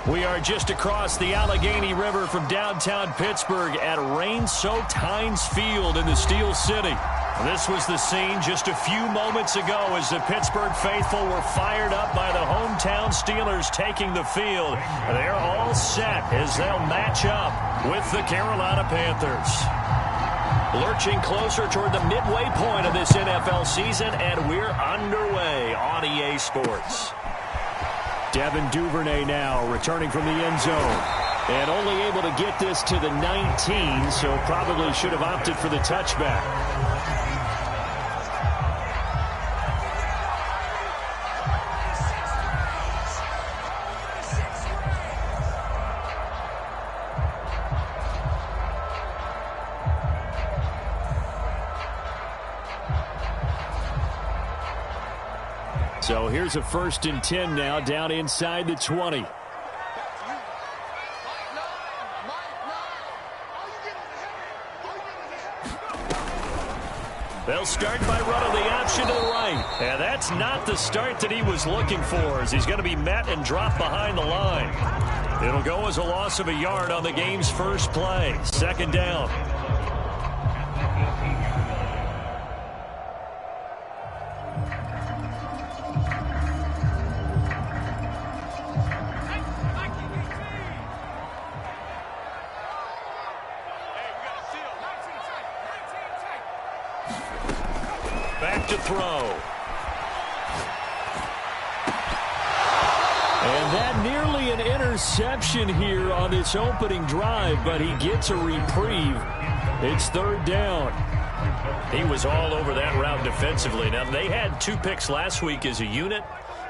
We are just across the Allegheny River from downtown Pittsburgh at rain-soaked Heinz Field in the Steel City. This was the scene just a few moments ago as the Pittsburgh faithful were fired up by the hometown Steelers taking the field. They're all set as they'll match up with the Carolina Panthers. Lurching closer toward the midway point of this NFL season, and we're underway on EA Sports. Devin Duvernay now returning from the end zone. And only able to get this to the 19, so probably should have opted for the touchback. So here's a 1st and 10 now down inside the 20. They'll start by running the option to the right. And that's not the start that he was looking for, as he's going to be met and dropped behind the line. It'll go as a loss of a yard on the game's first play. 2nd down. Back to throw. And that nearly an interception here on this opening drive, but he gets a reprieve. It's 3rd down. He was all over that route defensively. Now, they had 2 picks last week as a unit.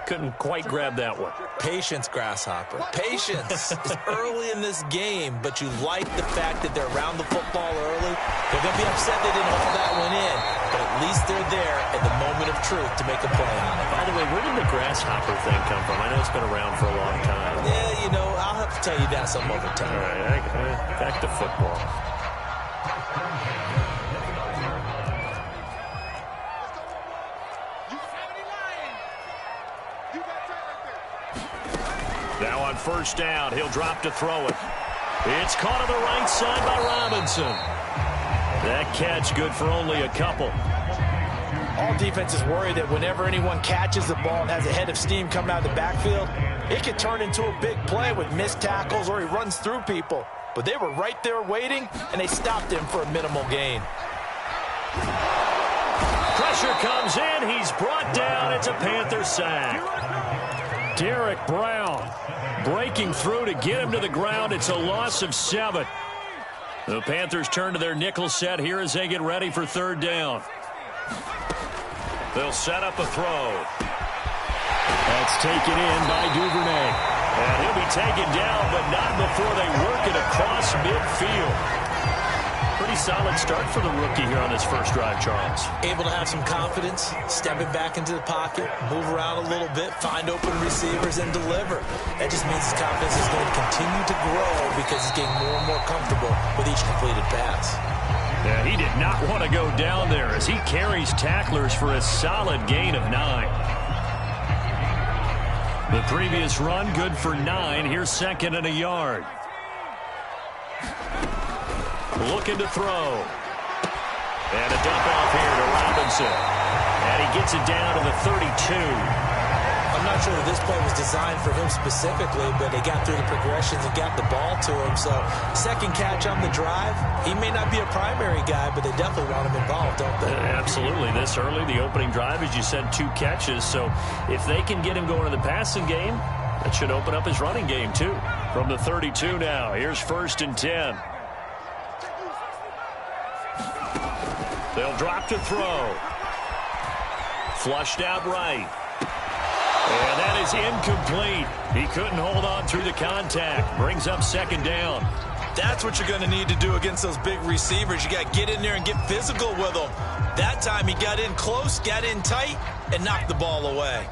Couldn't quite grab that one. Patience, Grasshopper. Patience. It's early in this game, but you like the fact that they're around the football early. They're going to be upset they didn't haul that one in, but at least they're there at the moment of truth to make a play on it. By the way, where did the Grasshopper thing come from? I know it's been around for a long time. Yeah, you know, I'll have to tell you that some other time. All right, back to football. Now on 1st down, he'll drop to throw it. It's caught on the right side by Robinson. That catch good for only a couple. All defenses worry that whenever anyone catches the ball and has a head of steam coming out of the backfield, it could turn into a big play with missed tackles or he runs through people. But they were right there waiting, and they stopped him for a minimal gain. Pressure comes in. He's brought down. It's a Panther sack. Derek Brown breaking through to get him to the ground. It's a loss of 7. The Panthers turn to their nickel set here as they get ready for 3rd down. They'll set up a throw. That's taken in by Duvernay. And he'll be taken down, but not before they work it across midfield. Pretty solid start for the rookie here on his first drive, Charles. Able to have some confidence, stepping back into the pocket, move around a little bit, find open receivers, and deliver. That just means his confidence is going to continue to grow because he's getting more and more comfortable with each completed pass. Yeah, he did not want to go down there as he carries tacklers for a solid gain of 9. The previous run good for 9. Here's 2nd and a yard. Looking to throw. And a dump off here to Robinson. And he gets it down to the 32. I'm not sure that this play was designed for him specifically, but they got through the progressions and got the ball to him. So, 2nd catch on the drive. He may not be a primary guy, but they definitely want him involved, don't they? Absolutely. This early, the opening drive, as you said, 2 catches. So, if they can get him going in the passing game, that should open up his running game, too. From the 32 now, here's 1st and 10. They'll drop to throw. Flushed out right. And that is incomplete. He couldn't hold on through the contact. Brings up 2nd down. That's what you're going to need to do against those big receivers. You got to get in there and get physical with them. That time he got in close, got in tight, and knocked the ball away.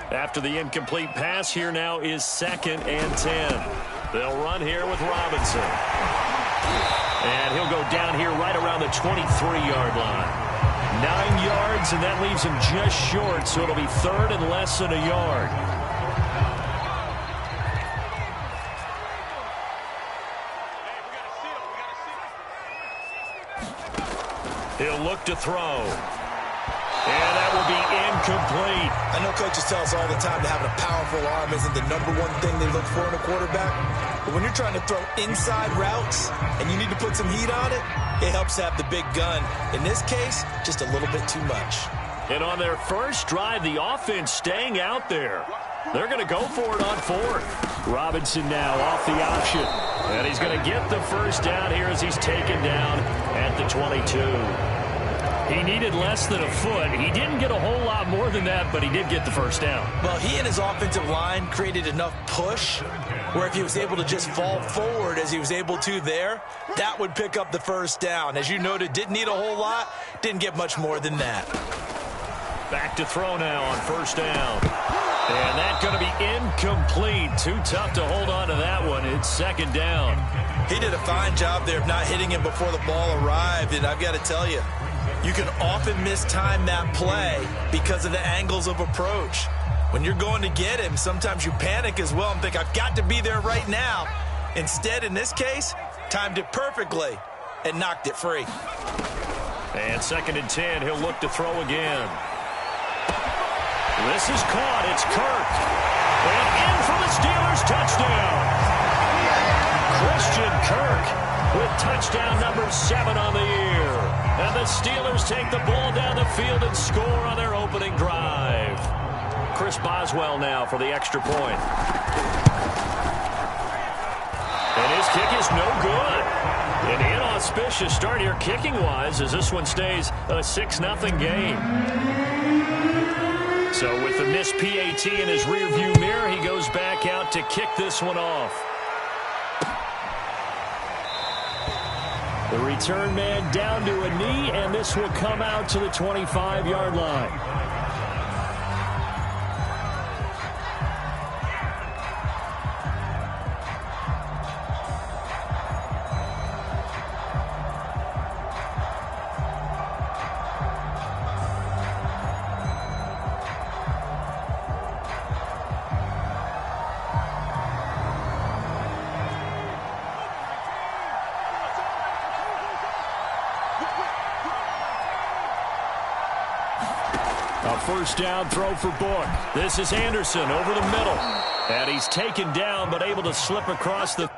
After the incomplete pass, here now is 2nd and 10. They'll run here with Robinson. And he'll go down here right around the 23-yard line. 9 yards, and that leaves him just short, so it'll be 3rd and less than a yard. He'll look to throw. And that will be incomplete. I know coaches tell us all the time that having a powerful arm isn't the number one thing they look for in a quarterback. But when you're trying to throw inside routes and you need to put some heat on it, it helps have the big gun. In this case, just a little bit too much. And on their first drive, the offense staying out there. They're going to go for it on fourth. Robinson now off the option. And he's going to get the first down here as he's taken down at the 22. He needed less than a foot. He didn't get a whole lot more than that, but he did get the first down. Well, he and his offensive line created enough push where if he was able to just fall forward as he was able to there, that would pick up the first down. As you noted, didn't need a whole lot, didn't get much more than that. Back to throw now on first down. And that's going to be incomplete. Too tough to hold on to that one. It's second down. He did a fine job there of not hitting him before the ball arrived, and I've got to tell you, you can often mistime that play because of the angles of approach. When you're going to get him, sometimes you panic as well and think, I've got to be there right now. Instead, in this case, timed it perfectly and knocked it free. And second and 10, he'll look to throw again. This is caught. It's Kirk. And in for the Steelers touchdown. Christian Kirk with touchdown number 7 on the year. And the Steelers take the ball down the field and score on their opening drive. Chris Boswell now for the extra point. And his kick is no good. An inauspicious start here kicking-wise as this one stays a 6-0 game. So with the missed PAT in his rearview mirror, he goes back out to kick this one off. The return man down to a knee, and this will come out to the 25-yard line. A first down throw for Book. This is Anderson over the middle. And he's taken down but able to slip across the...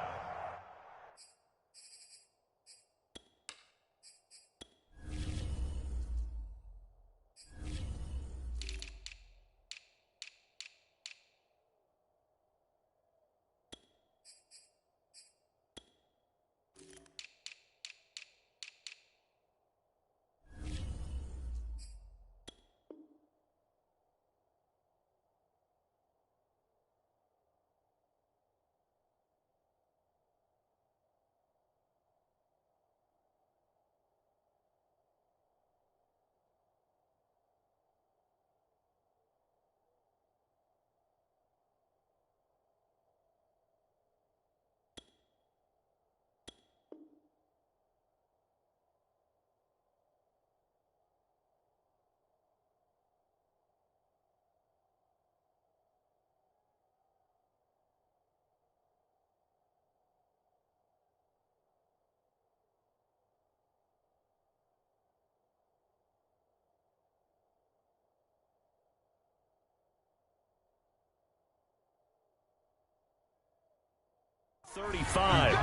...35.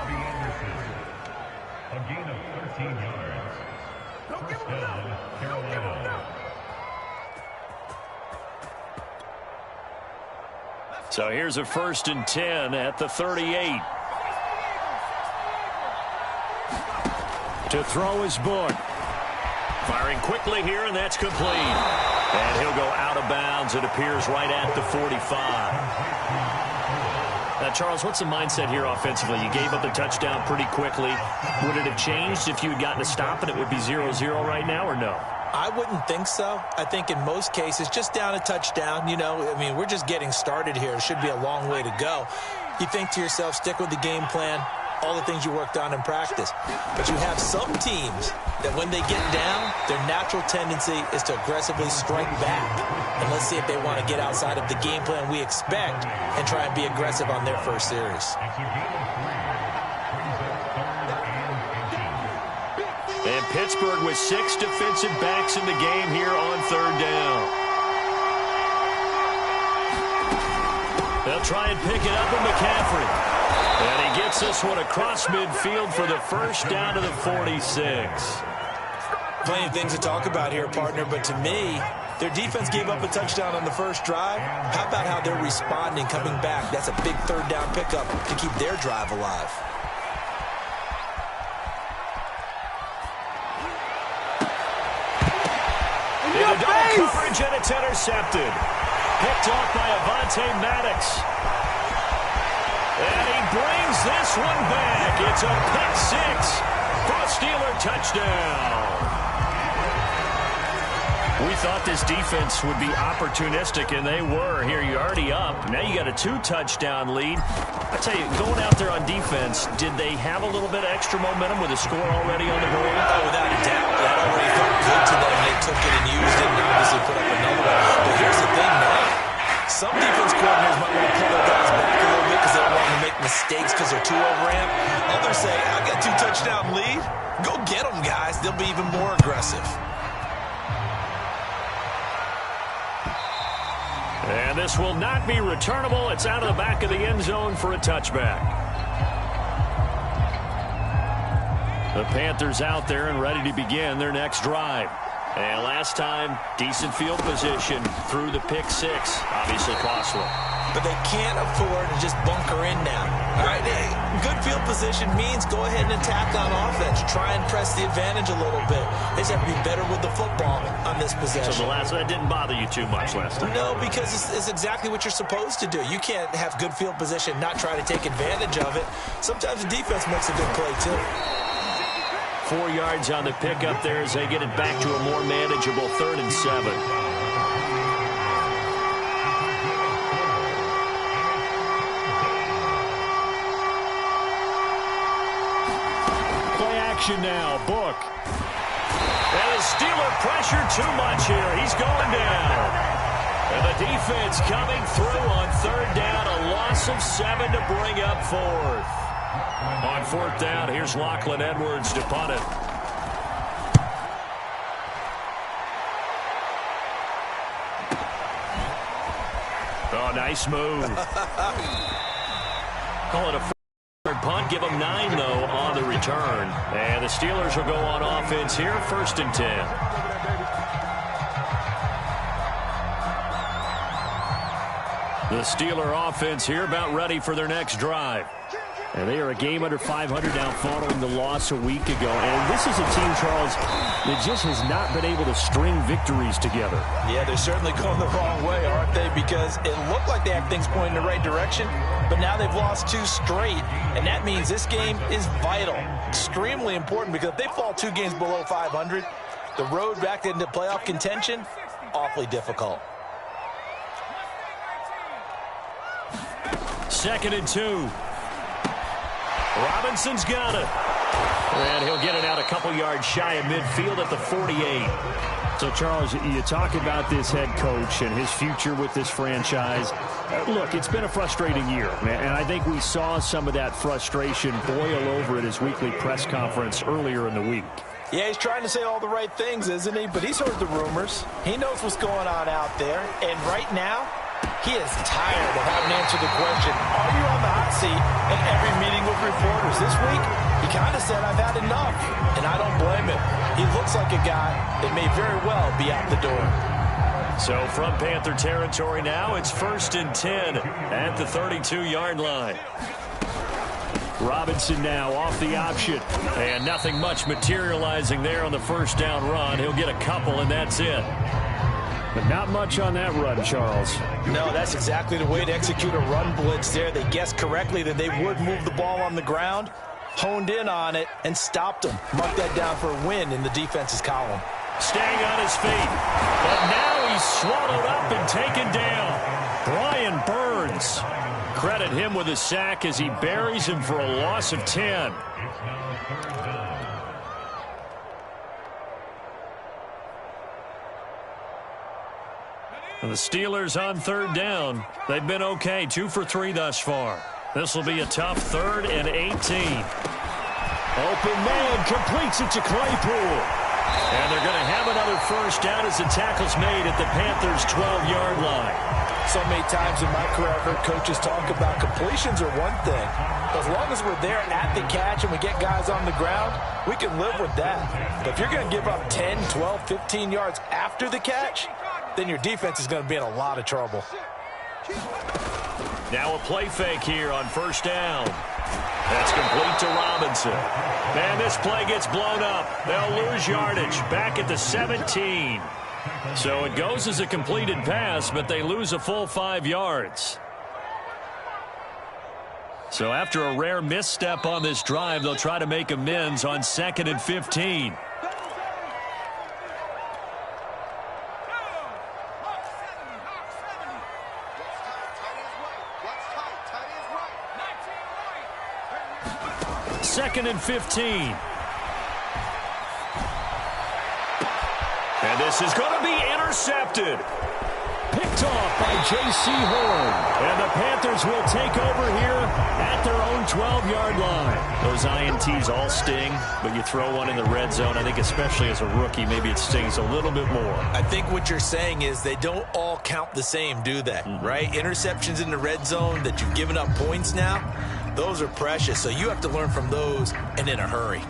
A gain of 13 yards. First down, Carolina. So here's a 1st and 10 at the 38. To throw is Book. Firing quickly here, and that's complete. And he'll go out of bounds, it appears, right at the 45. Now, Charles, what's the mindset here offensively? You gave up the touchdown pretty quickly. Would it have changed if you had gotten a stop and it would be 0-0 right now, or no? I wouldn't think so. I think in most cases, just down a touchdown, you know, I mean, we're just getting started here. It should be a long way to go. You think to yourself, stick with the game plan, all the things you worked on in practice. But you have some teams that when they get down, their natural tendency is to aggressively strike back. And let's see if they want to get outside of the game plan we expect and try and be aggressive on their first series. It's a gain of 3. Brings up 3rd and 18. And Pittsburgh with 6 defensive backs in the game here on third down. They'll try and pick it up with McCaffrey. And he gets this one across midfield for the first down to the 46. Plenty of things to talk about here, partner, but to me, their defense gave up a touchdown on the first drive. How about how they're responding, coming back? That's a big third down pickup to keep their drive alive. Into double coverage, and it's intercepted. Picked off by Avonte Maddox. And he brings this one back. It's a pick six for a Steeler touchdown. We thought this defense would be opportunistic, and they were. Here, you're already up. Now you got a 2-touchdown lead. I tell you, going out there on defense, did they have a little bit of extra momentum with a score already on the board? Oh, without a doubt. That already felt good to them. They took it and used it and obviously put up another one. But here's the thing, man. Some defense coordinators might want to pull their guys back a little bit because they don't want them to make mistakes because they're too overamped. Others say, I got a 2-touchdown lead. Go get them, guys. They'll be even more aggressive. And this will not be returnable. It's out of the back of the end zone for a touchback. The Panthers out there and ready to begin their next drive. And last time, decent field position through the pick six. Obviously costly. But they can't afford to just bunker in now. All right, good field position means go ahead and attack on offense. Try and press the advantage a little bit. They just have to be better with the football on this possession. So the last one didn't bother you too much last time? No, because it's exactly what you're supposed to do. You can't have good field position, not try to take advantage of it. Sometimes the defense makes a good play, too. 4 yards on the pickup there as they get it back to a more manageable 3rd and 7. Now, Book. And the Steeler pressure too much here. He's going down. And the defense coming through on 3rd down. A loss of 7 to bring up 4th. On 4th down, here's Lachlan Edwards to punt it. Oh, nice move. Call it a punt, give them 9, though, on the return. And the Steelers will go on offense here, 1st and 10. The Steeler offense here about ready for their next drive. And they are a game under 500 now following the loss a week ago. And this is a team, Charles, that just has not been able to string victories together. Yeah, they're certainly going the wrong way, aren't they? Because it looked like they had things pointing in the right direction, but now they've lost 2 straight. And that means this game is vital, extremely important, because if they fall 2 games below 500, the road back into playoff contention, awfully difficult. 2nd and 2. Robinson's got it. And he'll get it out a couple yards shy of midfield at the 48. So, Charles, you talk about this head coach and his future with this franchise. Look, it's been a frustrating year, and I think we saw some of that frustration boil over at his weekly press conference earlier in the week. Yeah, he's trying to say all the right things, isn't he? But he's heard the rumors. He knows what's going on out there. And right now, he is tired of having to answer the question, are you on the hot seat in every meeting with reporters? This week, he kind of said, I've had enough. And I don't blame him. He looks like a guy that may very well be out the door. So from Panther territory now, it's 1st and 10 at the 32-yard line. Robinson now off the option. And nothing much materializing there on the 1st down run. He'll get a couple, and that's it. But not much on that run, Charles. No, that's exactly the way to execute a run blitz there. They guessed correctly that they would move the ball on the ground, honed in on it, and stopped them. Mark that down for a win in the defense's column. Staying on his feet. But now he's swallowed up and taken down. Brian Burns. Credit him with a sack as he buries him for a loss of 10. And the Steelers on 3rd down. They've been okay, 2 for 3 thus far. This will be a tough 3rd and 18. Open man completes it to Claypool. And they're going to have another first down as the tackle's made at the Panthers' 12-yard line. So many times in my career, I've heard coaches talk about completions are one thing. But as long as we're there at the catch and we get guys on the ground, we can live with that. But if you're going to give up 10, 12, 15 yards after the catch, then your defense is going to be in a lot of trouble. Now a play fake here on first down. That's complete to Robinson. Man, this play gets blown up. They'll lose yardage back at the 17. So it goes as a completed pass, but they lose a full 5 yards. So after a rare misstep on this drive, they'll try to make amends on 2nd and 15. Second and 15. And this is going to be intercepted. Picked off by J.C. Horn. And the Panthers will take over here at their own 12-yard line. Those INTs all sting, but you throw one in the red zone, I think especially as a rookie, maybe it stings a little bit more. I think what you're saying is they don't all count the same, do they? Right? Interceptions in the red zone that you've given up points now, those are precious. So you have to learn from those and in a hurry.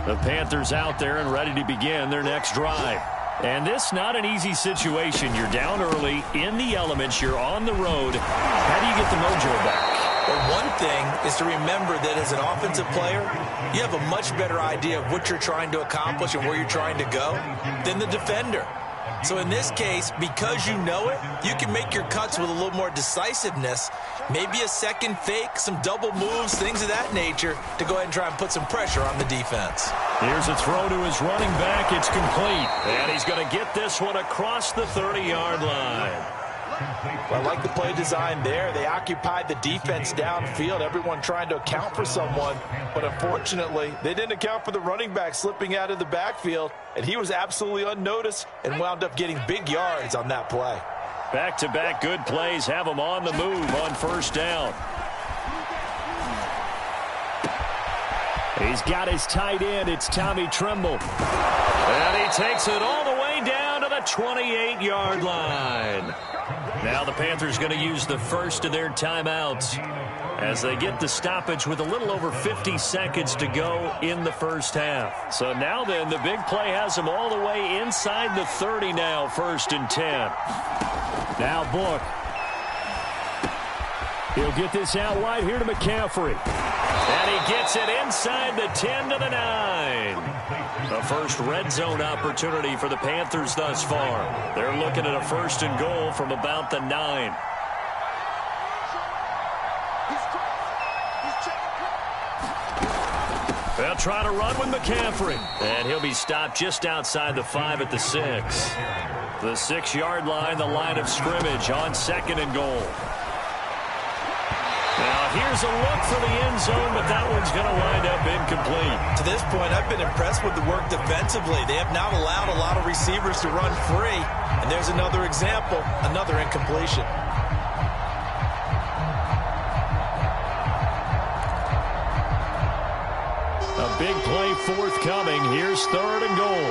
The Panthers out there and ready to begin their next drive. And this not an easy situation. You're down early, in the elements, you're on the road. How do you get the mojo back? Well, one thing is to remember that as an offensive player, you have a much better idea of what you're trying to accomplish and where you're trying to go than the defender. So in this case, because you know it, you can make your cuts with a little more decisiveness, maybe a second fake, some double moves, things of that nature, to go ahead and try and put some pressure on the defense. Here's a throw to his running back. It's complete. And he's going to get this one across the 30-yard line. Well, I like the play design there. They occupied the defense downfield, everyone trying to account for someone. But unfortunately, they didn't account for the running back slipping out of the backfield, and he was absolutely unnoticed and wound up getting big yards on that play. Back-to-back good plays have him on the move on first down. He's got his tight end. It's Tommy Tremble. And he takes it all the way down to the 28-yard line. Now the Panthers going to use the first of their timeouts as they get the stoppage with a little over 50 seconds to go in the first half. So now then, the big play has them all the way inside the 30 now, 1st and 10. Now Book. He'll get this out wide here to McCaffrey. And he gets it inside the 10 to the 9. The first red zone opportunity for the Panthers thus far. They're looking at a 1st and goal from about the 9. They'll try to run with McCaffrey. And he'll be stopped just outside the 5 at the 6. The 6-yard line, the line of scrimmage on 2nd and goal. Now here's a look for the end zone, but that one's going to wind up incomplete. To this point, I've been impressed with the work defensively. They have not allowed a lot of receivers to run free. And there's another example, another incompletion. A big play forthcoming. Here's 3rd and goal.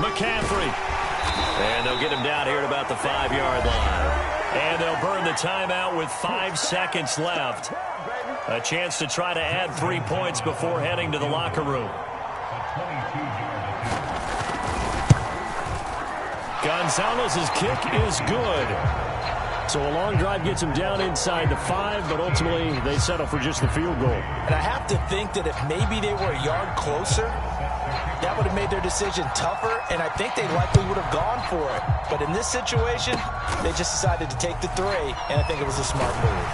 McCaffrey. And they'll get him down here at about the 5-yard line. And they'll burn the timeout with 5 seconds left. A chance to try to add 3 points before heading to the locker room. Gonzalez's kick is good. So a long drive gets him down inside the 5, but ultimately they settle for just the field goal. And I have to think that if maybe they were a yard closer, that would have made their decision tougher, and I think they likely would have gone for it. But in this situation, they just decided to take the 3, and I think it was a smart move.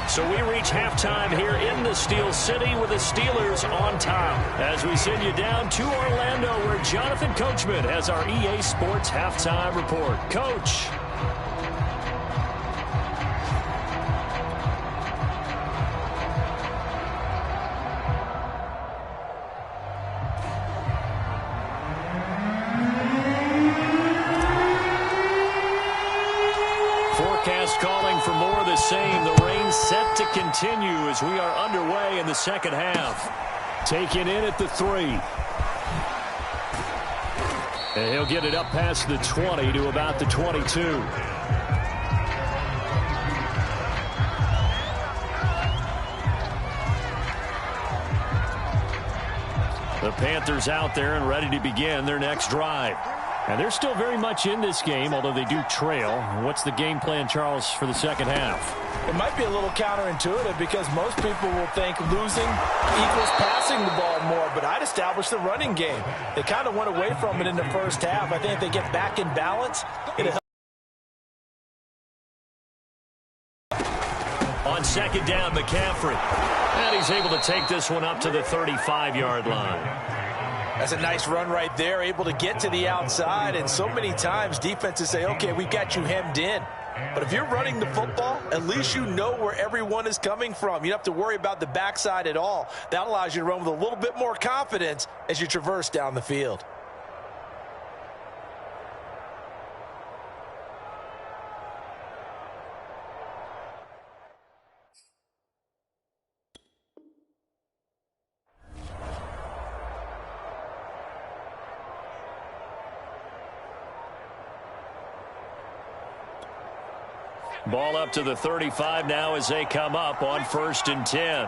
So we reach halftime here in the Steel City with the Steelers on top. As we send you down to Orlando, where Jonathan Coachman has our EA Sports halftime report. Coach. line set to continue as we are underway in the second half. Taken in at the 3. And he'll get it up past the 20 to about the 22. The Panthers out there and ready to begin their next drive. And they're still very much in this game, although they do trail. What's the game plan, Charles, for the second half? It might be a little counterintuitive because most people will think losing equals passing the ball more, but I'd establish the running game. They kind of went away from it in the first half. I think if they get back in balance, it'll help. On second down, McCaffrey. And he's able to take this one up to the 35-yard line. That's a nice run right there, able to get to the outside. And so many times defenses say, okay, we've got you hemmed in. But if you're running the football, at least you know where everyone is coming from. You don't have to worry about the backside at all. That allows you to run with a little bit more confidence as you traverse down the field. Ball up to the 35 now as they come up on 1st and 10.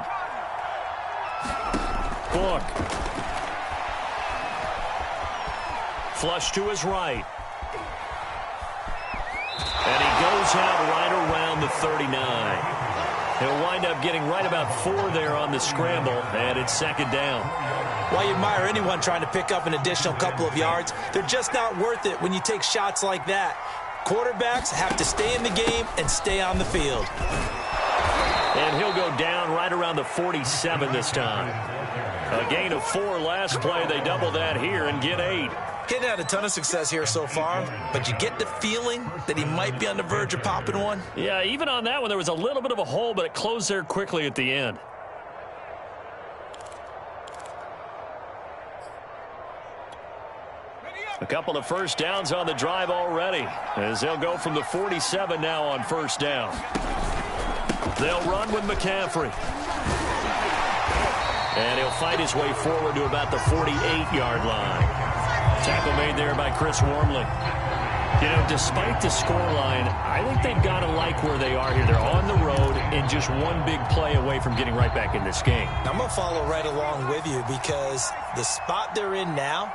Book. Flush to his right. And he goes out right around the 39. He'll wind up getting right about 4 there on the scramble, and it's second down. While you admire anyone trying to pick up an additional couple of yards, they're just not worth it when you take shots like that. Quarterbacks have to stay in the game and stay on the field. And he'll go down right around the 47 this time. A gain of 4 last play. They double that here and get 8. Hitting had a ton of success here so far, but you get the feeling that he might be on the verge of popping one. Yeah, even on that one, there was a little bit of a hole, but it closed there quickly at the end. A couple of first downs on the drive already, as they'll go from the 47 now on 1st down. They'll run with McCaffrey. And he'll fight his way forward to about the 48-yard line. Tackle made there by Chris Wormley. You know, despite the scoreline, I think they've got to like where they are here. They're on the road and just one big play away from getting right back in this game. I'm going to follow right along with you because the spot they're in now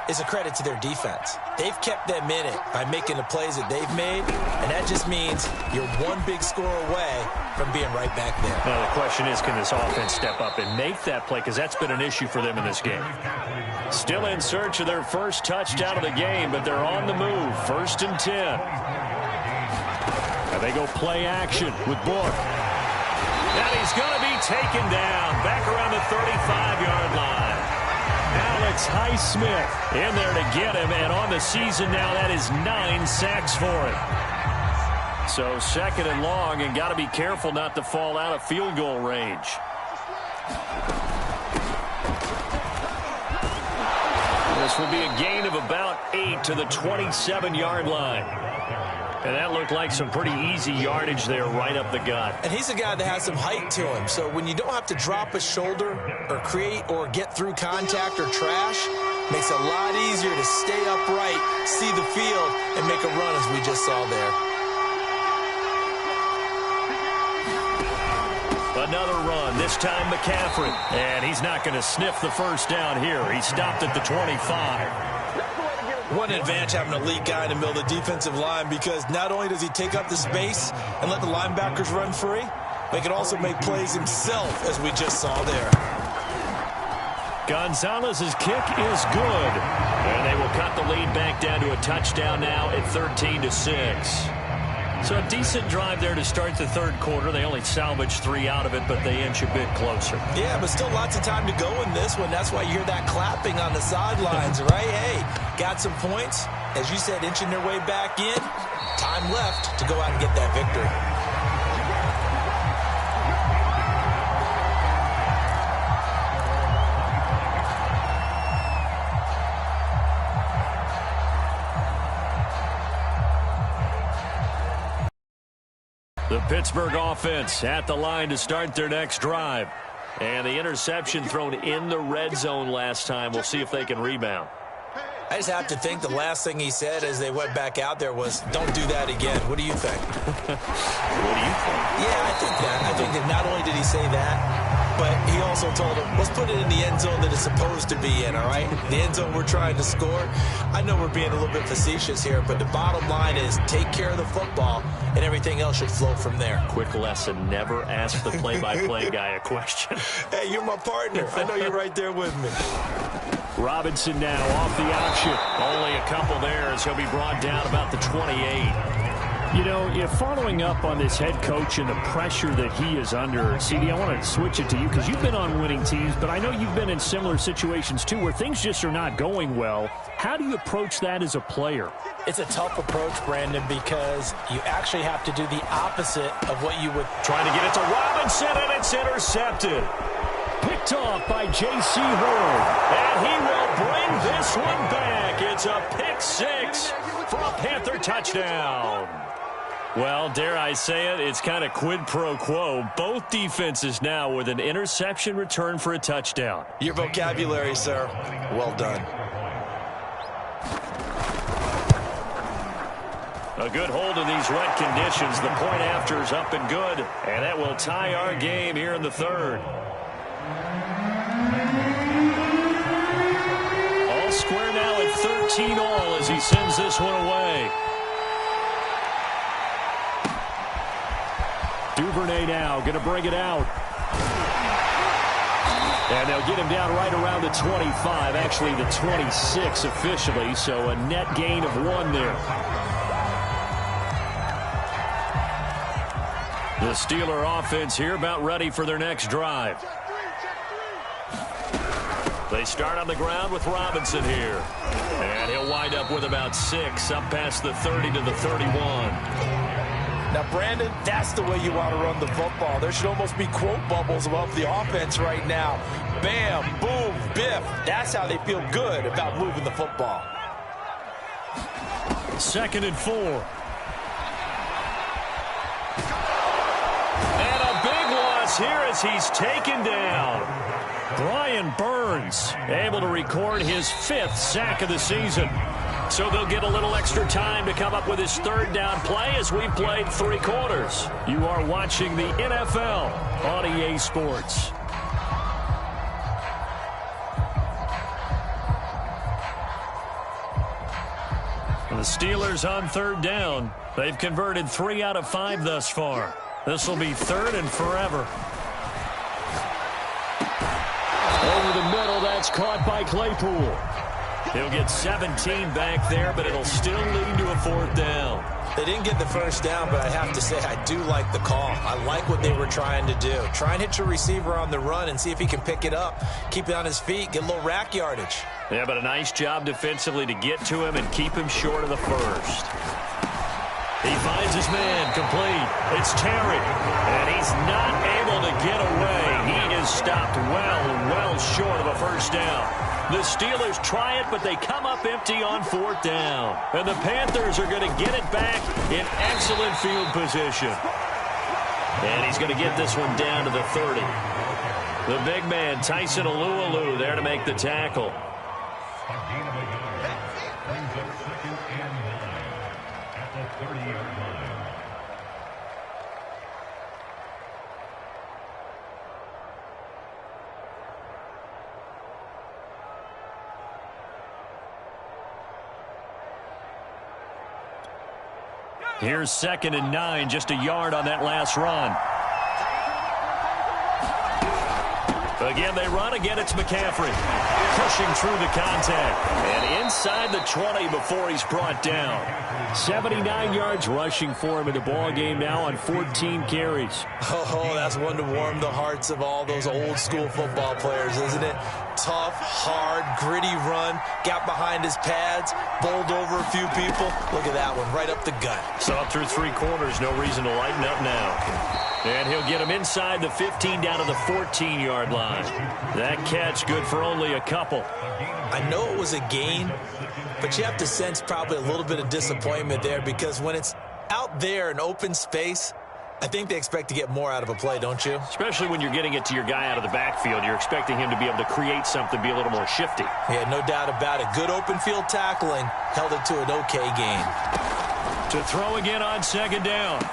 is a credit to their defense. They've kept them in it by making the plays that they've made, and that just means you're one big score away from being right back there. Well, the question is, can this offense step up and make that play? Because that's been an issue for them in this game. Still in search of their first touchdown of the game, but they're on the move. 1st and 10. And they go play action with Book. And he's going to be taken down back around the 35-yard line. Alex Highsmith in there to get him, and on the season now, that is 9 sacks for him. So 2nd and long, and got to be careful not to fall out of field goal range. This will be a gain of about 8 to the 27-yard line. And that looked like some pretty easy yardage there right up the gut. And he's a guy that has some height to him. So when you don't have to drop a shoulder or create or get through contact or trash, makes it a lot easier to stay upright, see the field, and make a run as we just saw there. Another run, this time McCaffrey. And he's not going to sniff the first down here. He stopped at the 25. One advantage having an elite guy in the middle of the defensive line because not only does he take up the space and let the linebackers run free, but he can also make plays himself, as we just saw there. Gonzalez's kick is good. And they will cut the lead back down to a touchdown now at 13-6. So a decent drive there to start the 3rd quarter. They only salvaged 3 out of it, but they inch a bit closer. Yeah, but still lots of time to go in this one. That's why you hear that clapping on the sidelines, right? Hey, got some points. As you said, inching their way back in. Time left to go out and get that victory. The Pittsburgh offense at the line to start their next drive. And the interception thrown in the red zone last time. We'll see if they can rebound. I just have to think the last thing he said as they went back out there was, don't do that again. What do you think? What do you think? Yeah, I think that. I think that not only did he say that, but he also told him, let's put it in the end zone that it's supposed to be in, all right? The end zone we're trying to score. I know we're being a little bit facetious here, but the bottom line is take care of the football, and everything else should flow from there. Quick lesson, never ask the play-by-play guy a question. Hey, you're my partner. I know you're right there with me. Robinson now off the option. Only a couple there as he'll be brought down about the 28. You know, if following up on this head coach and the pressure that he is under, CD, I want to switch it to you because you've been on winning teams, but I know you've been in similar situations too where things just are not going well. How do you approach that as a player? It's a tough approach, Brandon, because you actually have to do the opposite of what you would. Trying to get it to Robinson, and it's intercepted. Picked off by J.C. Horn. And he will bring this one back. It's a pick six for a Panther touchdown. Well, dare I say it, it's kind of quid pro quo. Both defenses now with an interception return for a touchdown. Your vocabulary, sir. Well done. A good hold in these wet conditions. The point after is up and good. And that will tie our game here in the third. All square now at 13 all as he sends this one away. Duvernay now going to bring it out. And they'll get him down right around the 25, actually the 26 officially, so a net gain of 1 there. The Steeler offense here about ready for their next drive. They start on the ground with Robinson here. And he'll wind up with about 6 up past the 30 to the 31. Now, Brandon, that's the way you want to run the football. There should almost be quote bubbles above the offense right now. Bam, boom, biff. That's how they feel good about moving the football. 2nd and 4. And a big loss here as he's taken down. Brian Burns able to record his 5th sack of the season. So they'll get a little extra time to come up with his 3rd down play as we've played 3 quarters. You are watching the NFL on EA Sports. The Steelers on 3rd down. They've converted 3 out of 5 thus far. This will be 3rd and forever. Over the middle, that's caught by Claypool. He'll get 17 back there, but it'll still lead to a 4th down. They didn't get the first down, but I have to say I do like the call. I like what they were trying to do. Try and hit your receiver on the run and see if he can pick it up, keep it on his feet, get a little rack yardage. Yeah, but a nice job defensively to get to him and keep him short of the first. He finds his man complete. It's Terry, and he's not able to get away. He is stopped well short of a first down. The Steelers try it, but they come up empty on 4th down. And the Panthers are going to get it back in excellent field position. And he's going to get this one down to the 30. The big man, Tyson Alualu, there to make the tackle. Here's 2nd and 9, just a yard on that last run. Again, they run. Again, it's McCaffrey pushing through the contact. And inside the 20 before he's brought down. 79 yards rushing for him in the ball game now on 14 carries. Oh, that's one to warm the hearts of all those old school football players, isn't it? Tough, hard, gritty run. Got behind his pads, bowled over a few people. Look at that one, right up the gut. Saw through 3 quarters, no reason to lighten up now. And he'll get him inside the 15 down to the 14-yard line. That catch good for only a couple. I know it was a gain, but you have to sense probably a little bit of disappointment there because when it's out there in open space, I think they expect to get more out of a play, don't you? Especially when you're getting it to your guy out of the backfield. You're expecting him to be able to create something, be a little more shifty. Yeah, no doubt about it. Good open field tackling. Held it to an okay gain. To throw again on second down.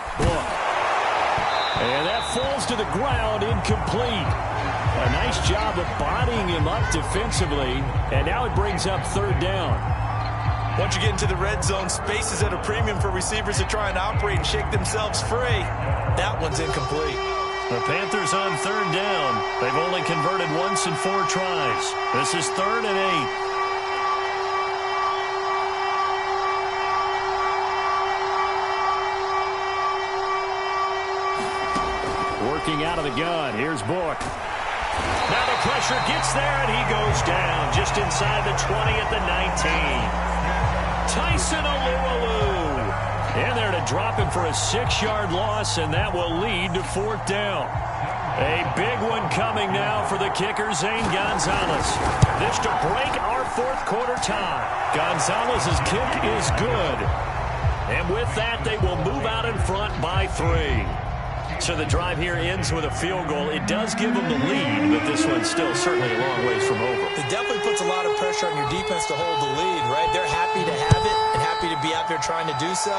And that falls to the ground, incomplete. A nice job of bodying him up defensively. And now it brings up third down. Once you get into the red zone, space is at a premium for receivers to try and operate and shake themselves free. That one's incomplete. The Panthers on third down. They've only converted once in 4 tries. This is 3rd and 8. Working out of the gun. Here's Book. Now the pressure gets there, and he goes down just inside the 20 at the 19. Tyson Alualu in there to drop him for a 6-yard loss, and that will lead to 4th down. A big one coming now for the kicker, Zane Gonzalez. This to break our 4th quarter tie. Gonzalez's kick is good. And with that, they will move out in front by 3. So the drive here ends with a field goal. It does give them the lead, but this one's still certainly a long ways from over. It definitely puts a lot of pressure on your defense to hold the lead, right? They're happy to have it and happy to be out there trying to do so.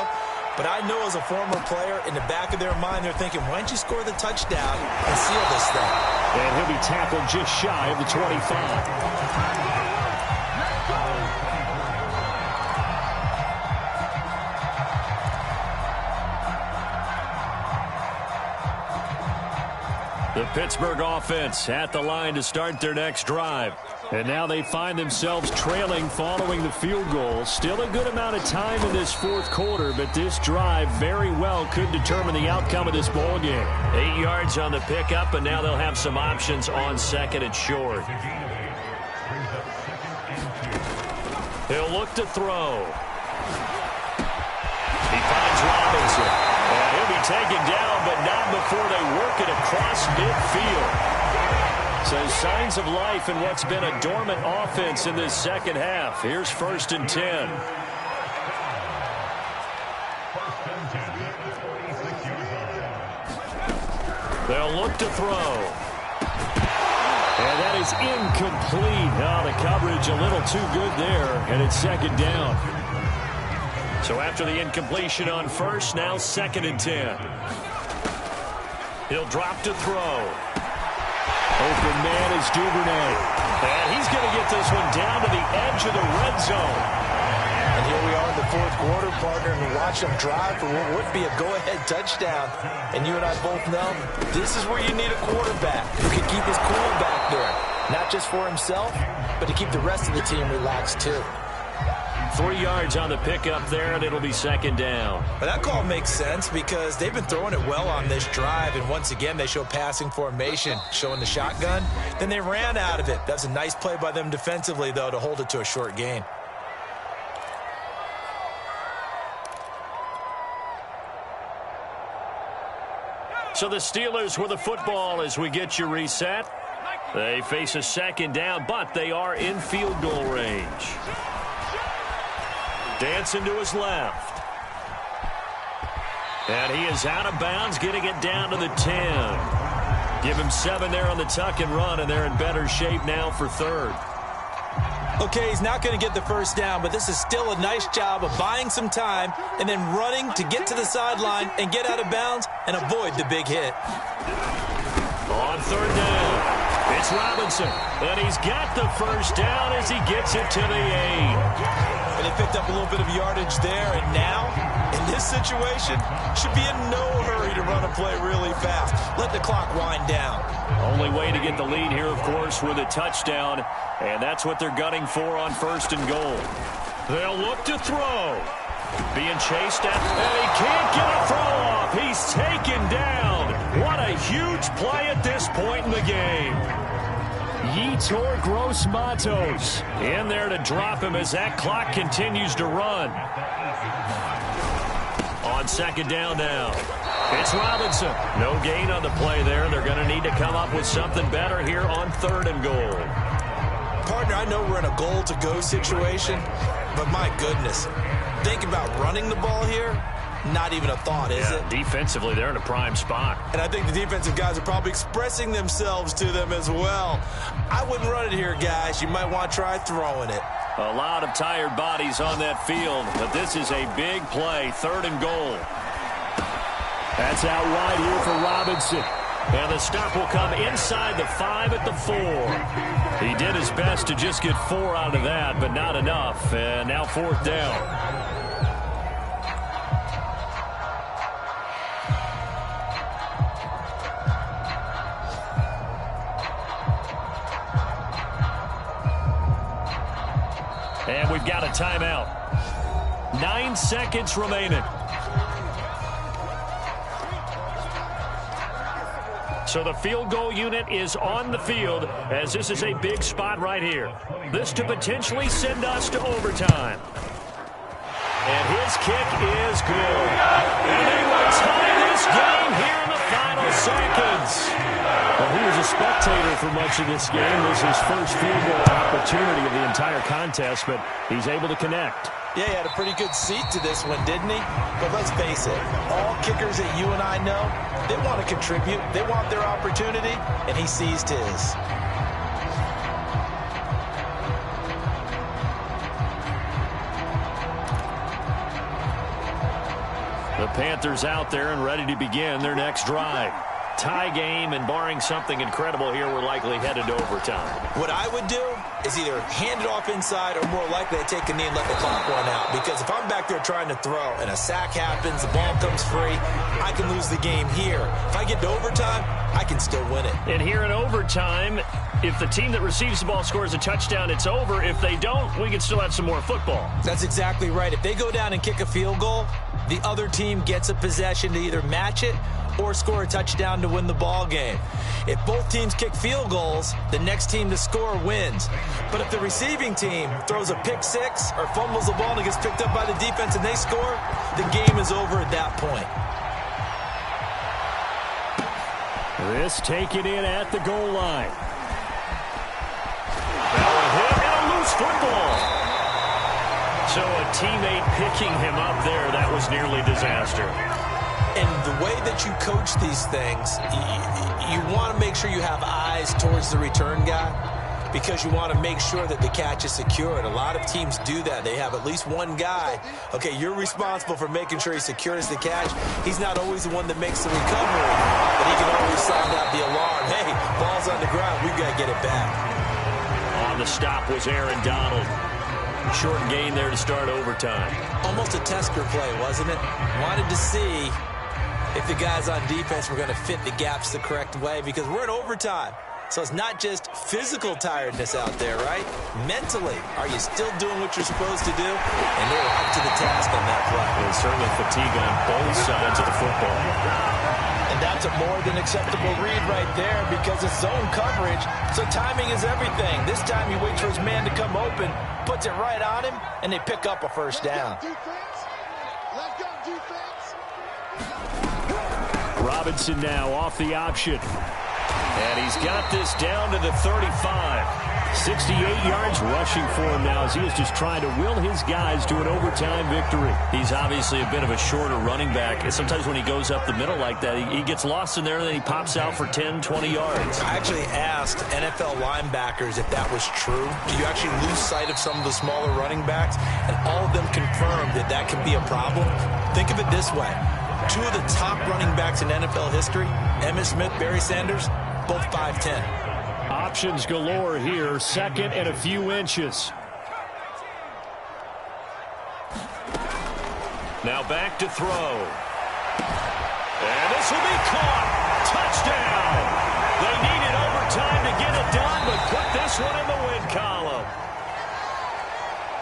But I know as a former player, in the back of their mind, they're thinking, why don't you score the touchdown and seal this thing? And he'll be tackled just shy of the 25. The Pittsburgh offense at the line to start their next drive. And now they find themselves trailing following the field goal. Still a good amount of time in this 4th quarter, but this drive very well could determine the outcome of this ball game. 8 yards on the pickup, and now they'll have some options on 2nd and short. He'll look to throw. He finds Robinson. And he'll be taken down, but not before they work it across midfield. So signs of life in what's been a dormant offense in this second half. Here's 1st and 10. They'll look to throw. And that is incomplete. Now the coverage a little too good there, and it's 2nd down. So after the incompletion on 1st, now 2nd and 10. He'll drop to throw. Open man is Duvernay. And he's going to get this one down to the edge of the red zone. And here we are in the 4th quarter, partner, and watch him drive for what would be a go-ahead touchdown. And you and I both know this is where you need a quarterback who can keep his cool back there. Not just for himself, but to keep the rest of the team relaxed too. 3 yards on the pickup there, and it'll be 2nd down. But that call makes sense because they've been throwing it well on this drive, and once again they show passing formation, showing the shotgun. Then they ran out of it. That's a nice play by them defensively, though, to hold it to a short gain. So the Steelers with the football as we get you reset. They face a 2nd down, but they are in field goal range. Dancing to his left. And he is out of bounds, getting it down to the 10. Give him 7 there on the tuck and run, and they're in better shape now for 3rd. Okay, he's not going to get the 1st down, but this is still a nice job of buying some time and then running to get to the sideline and get out of bounds and avoid the big hit. On 3rd down, it's Robinson, and he's got the 1st down as he gets it to the 8. And they picked up a little bit of yardage there, and now, in this situation, should be in no hurry to run a play really fast. Let the clock wind down. Only way to get the lead here, of course, with a touchdown, and that's what they're gunning for on 1st and goal. They'll look to throw. Being chased at, and he can't get a throw off. He's taken down. What a huge play at this point in the game. Yetur Gross-Matos in there to drop him as that clock continues to run. On 2nd down now, it's Robinson. No gain on the play there. They're going to need to come up with something better here on 3rd and goal. Partner, I know we're in a goal-to-go situation, but my goodness, think about running the ball here. not even a thought, is it? Defensively, they're in a prime spot. And I think the defensive guys are probably expressing themselves to them as well. I wouldn't run it here, guys. You might want to try throwing it. A lot of tired bodies on that field, but this is a big play, 3rd and goal. That's out wide here for Robinson. And the stop will come inside the 5 at the 4. He did his best to just get 4 out of that, but not enough. And now 4th down. And we've got a timeout. 9 seconds remaining. So the field goal unit is on the field as this is a big spot right here. This to potentially send us to overtime. And his kick is good. And they will tie this game here in the final seconds. Well, he was a spectator for much of this game. This is his first field goal opportunity of the entire contest, but he's able to connect. Yeah, he had a pretty good seat to this one, didn't he? But let's face it, all kickers that you and I know, they want to contribute. They want their opportunity, and he seized his. The Panthers out there and ready to begin their next drive. Tie game, and barring something incredible here, we're likely headed to overtime. What I would do is either hand it off inside or more likely to take a knee and let the clock run out. Because if I'm back there trying to throw and a sack happens, the ball comes free, I can lose the game here. If I get to overtime, I can still win it. And here in overtime, if the team that receives the ball scores a touchdown, it's over. If they don't, we can still have some more football. That's exactly right. If they go down and kick a field goal, the other team gets a possession to either match it or score a touchdown to win the ball game. If both teams kick field goals, the next team to score wins. But if the receiving team throws a pick six or fumbles the ball and it gets picked up by the defense and they score, the game is over at that point. This taken in at the goal line. Now a hit and a loose football. So a teammate picking him up there, that was nearly disaster. And the way that you coach these things, you want to make sure you have eyes towards the return guy because you want to make sure that the catch is secured. A lot of teams do that. They have at least one guy. Okay, you're responsible for making sure he secures the catch. He's not always the one that makes the recovery, but he can always sound out the alarm. Hey, ball's on the ground. We've got to get it back. On the stop was Aaron Donald. Short gain there to start overtime. Almost a tester play, wasn't it? Wanted to see if the guys on defense were going to fit the gaps the correct way because we're in overtime. So it's not just physical tiredness out there, right? Mentally, are you still doing what you're supposed to do? And they were up to the task on that play. There's certainly fatigue on both sides of the football. And that's a more than acceptable read right there because it's zone coverage, so timing is everything. This time he waits for his man to come open, puts it right on him, and they pick up a first down. Robinson now off the option. And he's got this down to the 35. 68 yards rushing for him now as he is just trying to will his guys to an overtime victory. He's obviously a bit of a shorter running back. And sometimes when he goes up the middle like that, he gets lost in there and then he pops out for 10, 20 yards. I actually asked NFL linebackers if that was true. Do you actually lose sight of some of the smaller running backs? And all of them confirmed that that can be a problem. Think of it this way. Two of the top running backs in NFL history, Emmitt Smith, Barry Sanders, both 5'10". Options galore here, second and a few inches. Now back to throw. And this will be caught. Touchdown. They needed overtime to get it done, but put this one in the win column.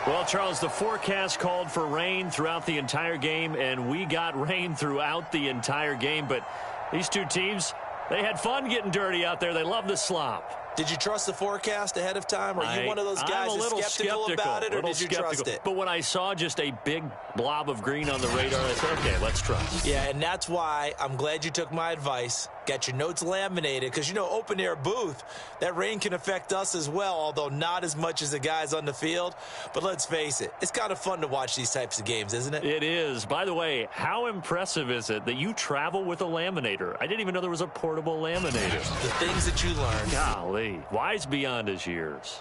Well, Charles, the forecast called for rain throughout the entire game, and we got rain throughout the entire game. But these two teams, they had fun getting dirty out there. They love the slop. Did you trust the forecast ahead of time? Or are you one of those guys that's skeptical about it, or did you trust it? But when I saw just a big blob of green on the radar, I said, okay, let's trust. Yeah, and that's why I'm glad you took my advice. Got your notes laminated, because, you know, open-air booth, that rain can affect us as well, although not as much as the guys on the field. But let's face it, it's kind of fun to watch these types of games, isn't it? It is. By the way, how impressive is it that you travel with a laminator? I didn't even know there was a portable laminator. The things that you learn. Golly, wise beyond his years.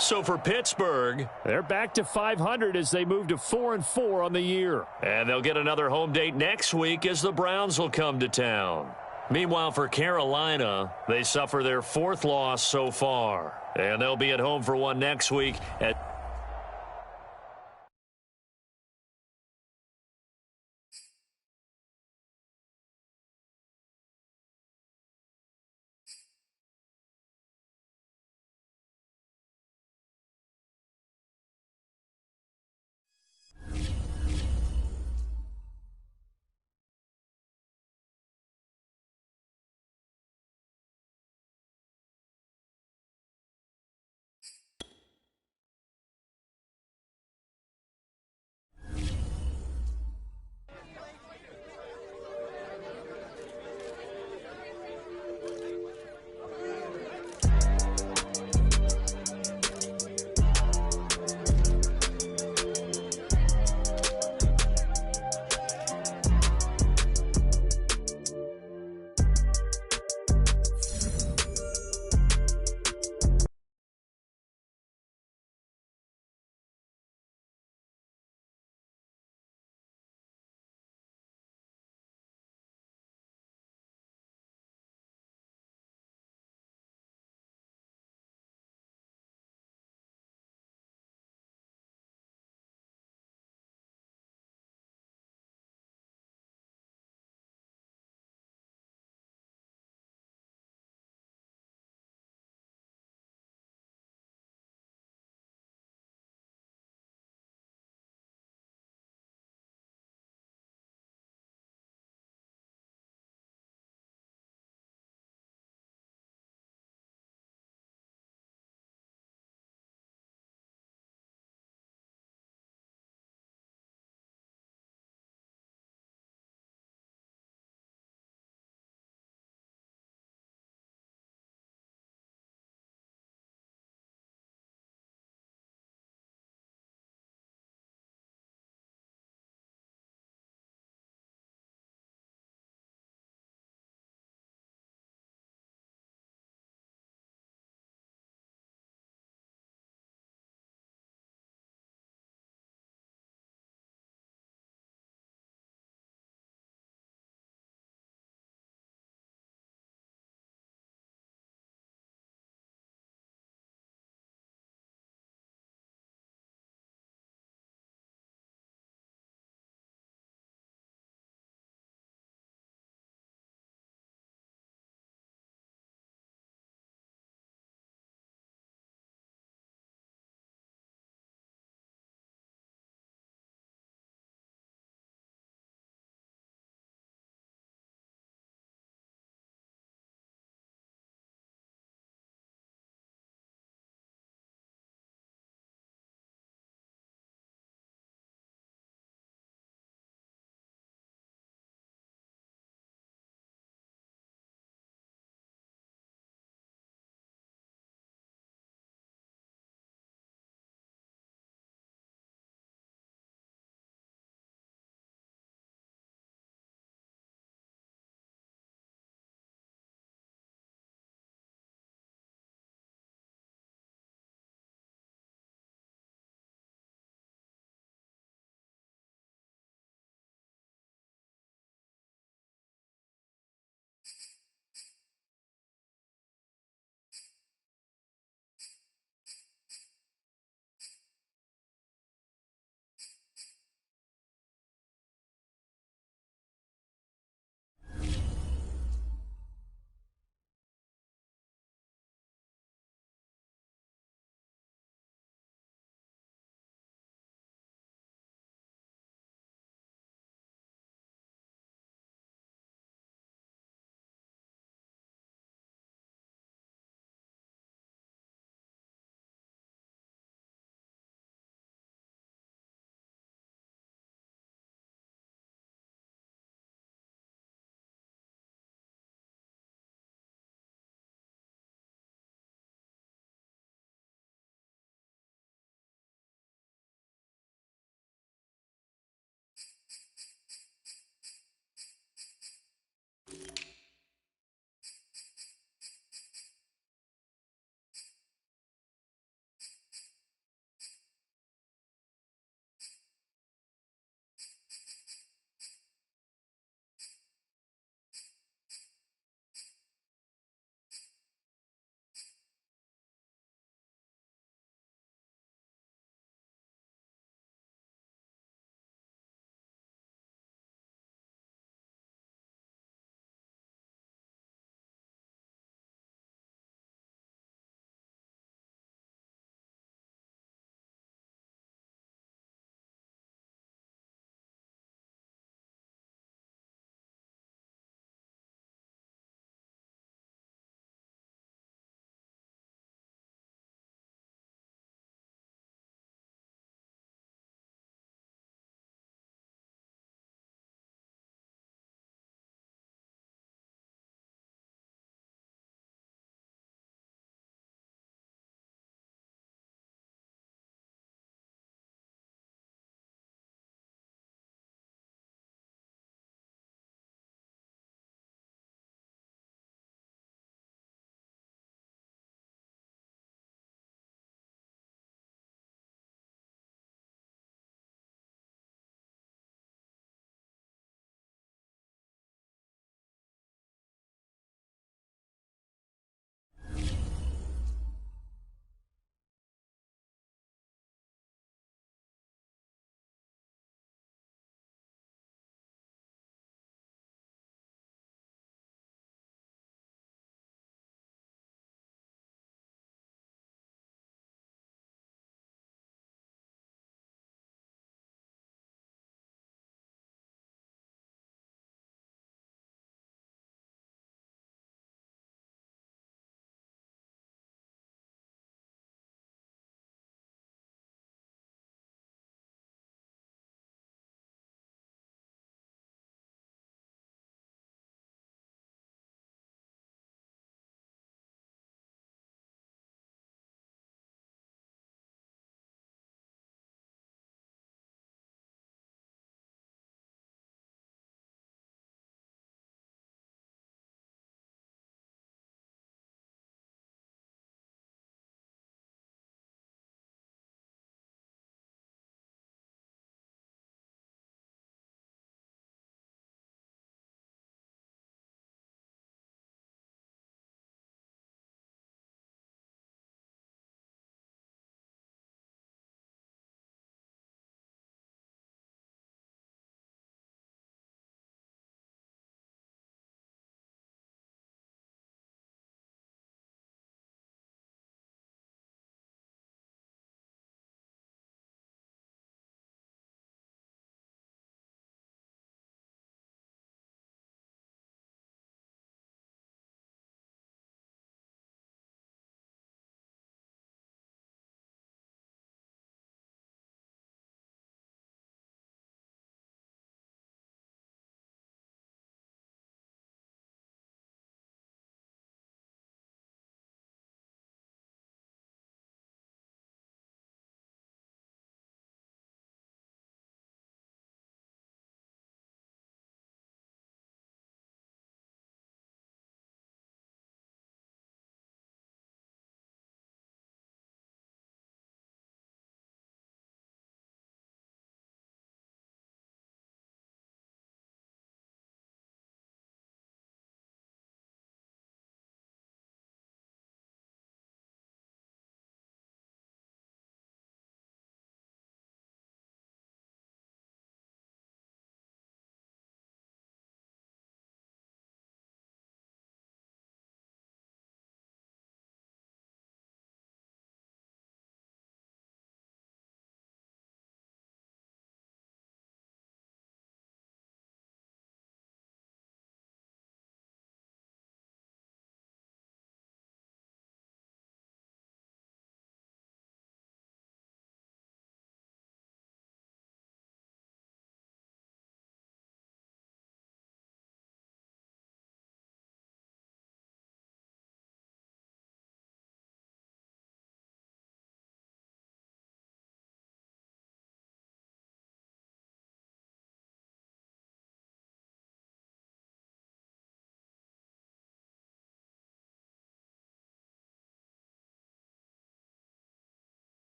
So for Pittsburgh, they're back to 500 as they move to 4-4 on the year. And they'll get another home date next week as the Browns will come to town. Meanwhile, for Carolina, they suffer their 4th loss so far. And they'll be at home for one next week at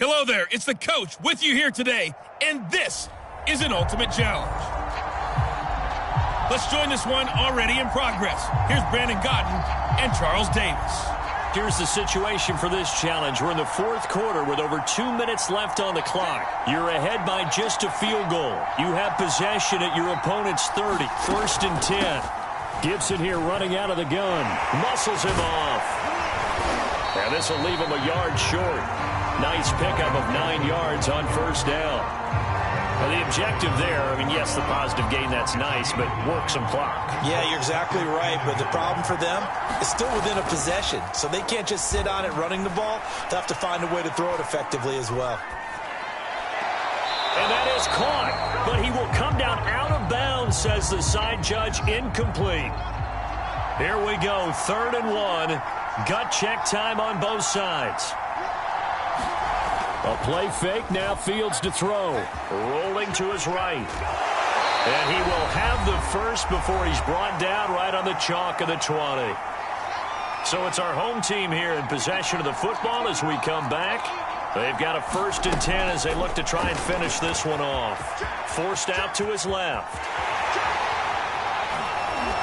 Hello there, it's the coach with you here today, and this is an ultimate challenge. Let's join this one already in progress. Here's Brandon Godden and Charles Davis. Here's the situation for this challenge. We're in the fourth quarter with over 2 minutes left on the clock. You're ahead by just a field goal. You have possession at your opponent's 30. 1st and 10. Gibson here running out of the gun. Muscles him off. And this will leave him a yard short. Nice pickup of 9 yards on 1st down. Well, the objective there, I mean, yes, the positive gain, that's nice, but work some clock. Yeah, you're exactly right, but the problem for them is still within a possession, so they can't just sit on it running the ball. They'll have to find a way to throw it effectively as well. And that is caught, but he will come down out of bounds, says the side judge, incomplete. Here we go, 3rd and 1. Gut check time on both sides. A play fake, now Fields to throw. Rolling to his right. And he will have the first before he's brought down right on the chalk of the 20. So it's our home team here in possession of the football as we come back. They've got a 1st and 10 as they look to try and finish this one off. Forced out to his left.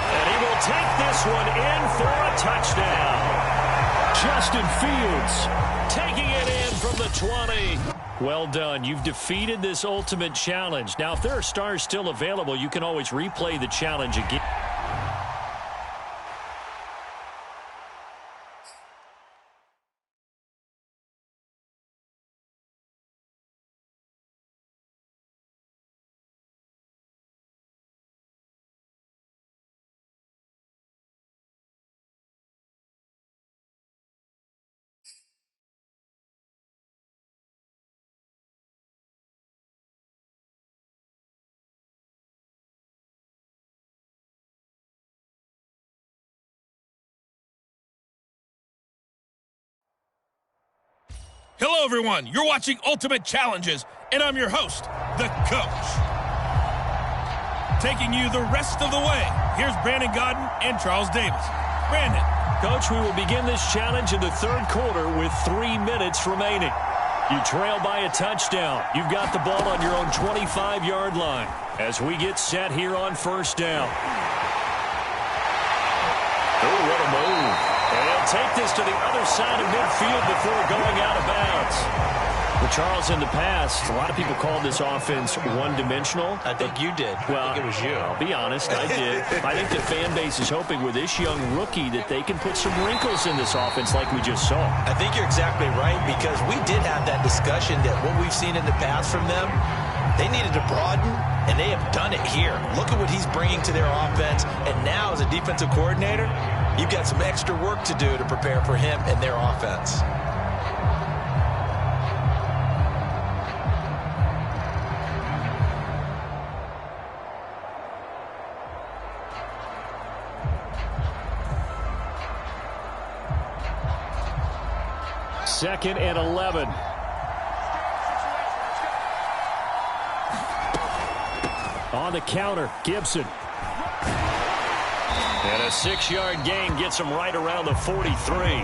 And he will take this one in for a touchdown. Justin Fields taking it in from the 20. Well done. You've defeated this ultimate challenge. Now, if there are stars still available, you can always replay the challenge again. Hello, everyone. You're watching Ultimate Challenges, and I'm your host, the Coach. Taking you the rest of the way, here's Brandon Godden and Charles Davis. Brandon. Coach, we will begin this challenge in the 3rd quarter with 3 minutes remaining. You trail by a touchdown. You've got the ball on your own 25-yard line as we get set here on 1st down. Oh, what a move. And he'll take this to the other side of midfield before going out of bounds. Well, Charles, in the past, a lot of people called this offense one-dimensional. I think you did. Well, I think it was you. I'll be honest, I did. I think the fan base is hoping with this young rookie that they can put some wrinkles in this offense like we just saw. I think you're exactly right, because we did have that discussion that what we've seen in the past from them, they needed to broaden, and they have done it here. Look at what he's bringing to their offense, and now as a defensive coordinator, you've got some extra work to do to prepare for him and their offense. Second and 11. On the counter, Gibson. And a 6-yard gain gets him right around the 43.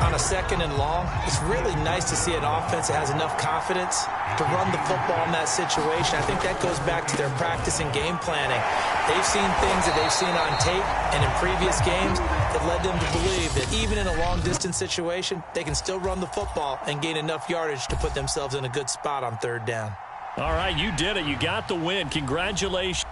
On a 2nd and long, it's really nice to see an offense that has enough confidence to run the football in that situation. I think that goes back to their practice and game planning. They've seen things that they've seen on tape and in previous games that led them to believe that even in a long-distance situation, they can still run the football and gain enough yardage to put themselves in a good spot on 3rd down. All right, you did it. You got the win. Congratulations.